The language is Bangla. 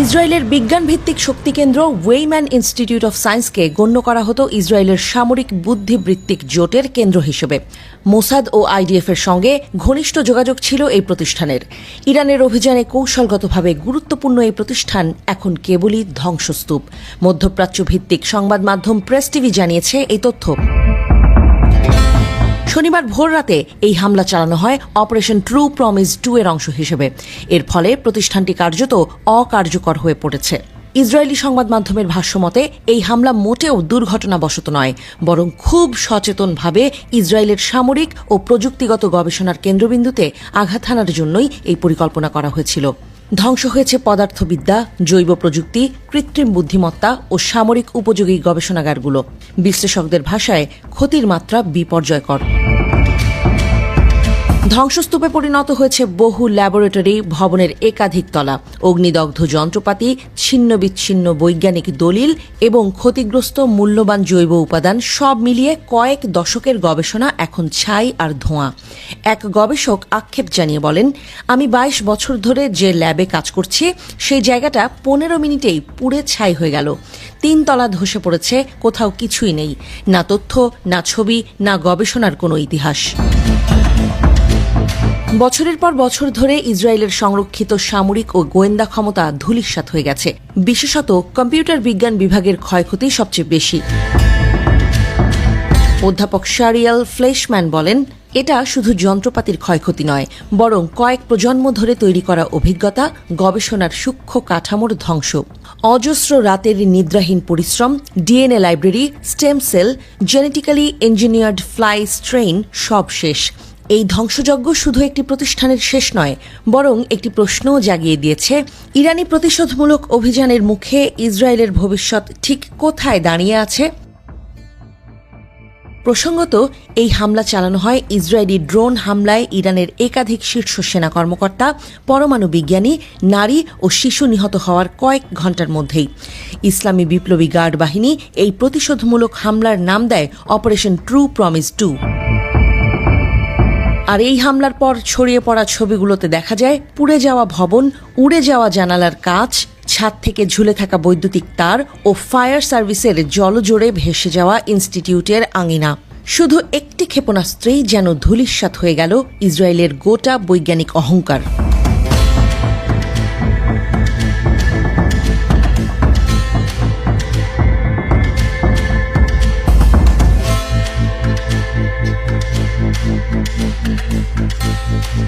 ইসরায়েলের বিজ্ঞানভিত্তিক শক্তিকেন্দ্র ওয়েইম্যান ইনস্টিটিউট অফ সায়েন্সকে গণ্য করা হতো ইসরায়েলের সামরিক বুদ্ধিবৃত্তিক জোটের কেন্দ্র হিসেবে। মোসাদ ও আইডিএফের সঙ্গে ঘনিষ্ঠ যোগাযোগ ছিল এই প্রতিষ্ঠানের। ইরানের অভিযানে কৌশলগতভাবে গুরুত্বপূর্ণ এই প্রতিষ্ঠান এখন কেবলই ধ্বংসস্তূপ। মধ্যপ্রাচ্য ভিত্তিক সংবাদ মাধ্যম প্রেস টিভি জানিয়েছে এই তথ্য। শনিবার ভোররাতে এই হামলা চালানো হয় অপারেশন ট্রু প্রমিস 2 এর অংশ হিসেবে। এর ফলে প্রতিষ্ঠানটি কার্যত অকার্যকর হয়ে পড়েছে। ইসরায়েলি সংবাদ মাধ্যমের ভাষ্যমতে এই হামলা মোটেও দুর্ঘটনাবশত নয়, বরং খুব সচেতনভাবে ইসরায়েলের সামরিক ও প্রযুক্তিগত গবেষণার কেন্দ্রবিন্দুতে আঘাত হানার জন্যই এই পরিকল্পনা করা হয়েছিল। ধ্বংস হয়েছে পদার্থবিদ্যা, জৈব প্রযুক্তি, কৃত্রিম বুদ্ধিমত্তা ও সামরিক উপযোগী গবেষণাগারগুলো। বিশ্লেষকদের ভাষায় ক্ষতির মাত্রা বিপর্যয়কর। ধ্বংসস্তূপে পরিণত হয়েছে বহু ল্যাবরেটরি, ভবনের একাধিক তলা, অগ্নিদগ্ধ যন্ত্রপাতি, ছিন্ন বিচ্ছিন্ন বৈজ্ঞানিক দলিল এবং ক্ষতিগ্রস্ত মূল্যবান জৈব উপাদান, সব মিলিয়ে কয়েক দশকের গবেষণা এখন ছাই আর ধোঁয়া। এক গবেষক আক্ষেপ জানিয়ে বলেন, আমি 22 বছর ধরে যে ল্যাবে কাজ করছি সেই জায়গাটা 15 মিনিটেই পুড়ে ছাই হয়ে গেল। 3 তলা ধসে পড়েছে, কোথাও কিছুই নেই, না তথ্য, না ছবি, না গবেষণার কোনো ইতিহাস। বছরের পর বছর ধরে ইসরায়েলের সংরক্ষিত সামরিক ও গোয়েন্দা ক্ষমতা ধূলিসাৎ হয়ে গেছে। বিশেষত কম্পিউটার বিজ্ঞান বিভাগের ক্ষয়ক্ষতি সবচেয়ে বেশি। অধ্যাপক শারিয়াল ফ্লেশম্যান বলেন, এটা শুধু যন্ত্রপাতির ক্ষয়ক্ষতি নয়, বরং কয়েক প্রজন্ম ধরে তৈরি করা অভিজ্ঞতা, গবেষণার সূক্ষ্ম কাঠামোর ধ্বংস। অজস্র রাতের নিদ্রাহীন পরিশ্রম, DNA library, stem cell, genetically engineered fly strain সব শেষ। এই ধ্বংসযজ্ঞ শুধু একটি প্রতিষ্ঠানের শেষ নয়, বরং একটি প্রশ্নও জাগিয়ে দিয়েছে, ইরানি প্রতিশোধমূলক অভিযানের মুখে ইসরায়েলের ভবিষ্যৎ ঠিক কোথায় দাঁড়িয়ে আছে। প্রসঙ্গত, এই হামলা চালানো হয় ইসরায়েলি ড্রোন হামলায় ইরানের একাধিক শীর্ষ সেনা কর্মকর্তা, পরমাণু বিজ্ঞানী, নারী ও শিশু নিহত হওয়ার কয়েক ঘণ্টার মধ্যেই। ইসলামী বিপ্লবী গার্ড বাহিনী এই প্রতিশোধমূলক হামলার নাম দেয় অপারেশন ট্রু প্রমিস 2। আর এই হামলার পর ছড়িয়ে পড়া ছবিগুলোতে দেখা যায় পুড়ে যাওয়া ভবন, উড়ে যাওয়া জানালার কাচ, ছাদ থেকে ঝুলে থাকা বৈদ্যুতিক তার ও ফায়ার সার্ভিসের জলজোরে ভেসে যাওয়া ইনস্টিটিউটের আঙিনা। শুধু একটি ক্ষেপণাস্ত্রেই যেন ধূলিসাৎ হয়ে গেল ইসরায়েলের গোটা বৈজ্ঞানিক অহংকার।